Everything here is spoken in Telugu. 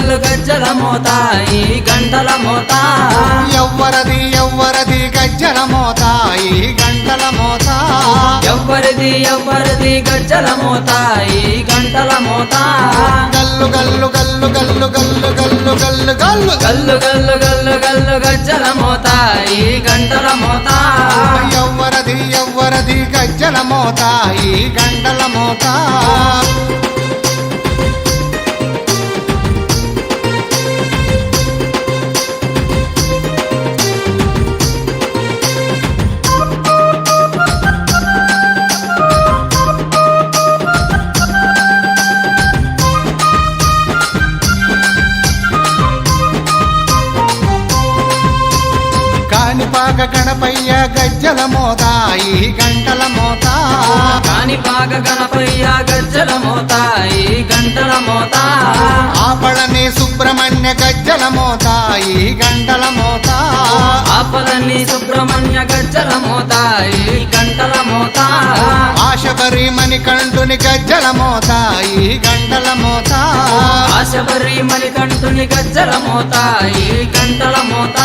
గల్లు గజ్జల మోత ఈ గంటల మోత ఎవ్వరది ఎవ్వరది గజ్జల మోత ఈ గంటల మోత ఎవ్వరిది ఎవ్వరిది గజ్జల మోత ఈ గంటల మోత గల్లు గల్లు గల్లు గల్లు గల్లు గల్లు గల్లు గల్లు గల్లు గల్లు గల్లు గల్లు గజ్జల మోత ఈ గంటల మోత ఎవ్వరది ఎవ్వరది గజ్జల మోత ఈ గంటల మోత కాణిపాక గణపయ్య గజ్జల మోత ఈ గంటల మోత కాణిపాక గణపయ్య గజ్జల మోత ఈ గంటల మోత ఆపళని సుబ్రహ్మణ్య గజ్జల మోత ఈ గంటల మోత ఆపలని సుబ్రహ్మణ్య గజ్జల మోత ఈ గంటల మోత ఆశబరి మణికంఠుని గజ్జల మోత ఈ గంటల మోత ఆశబరి మణికంఠుని గజ్జల మోత ఈ గంటల మోత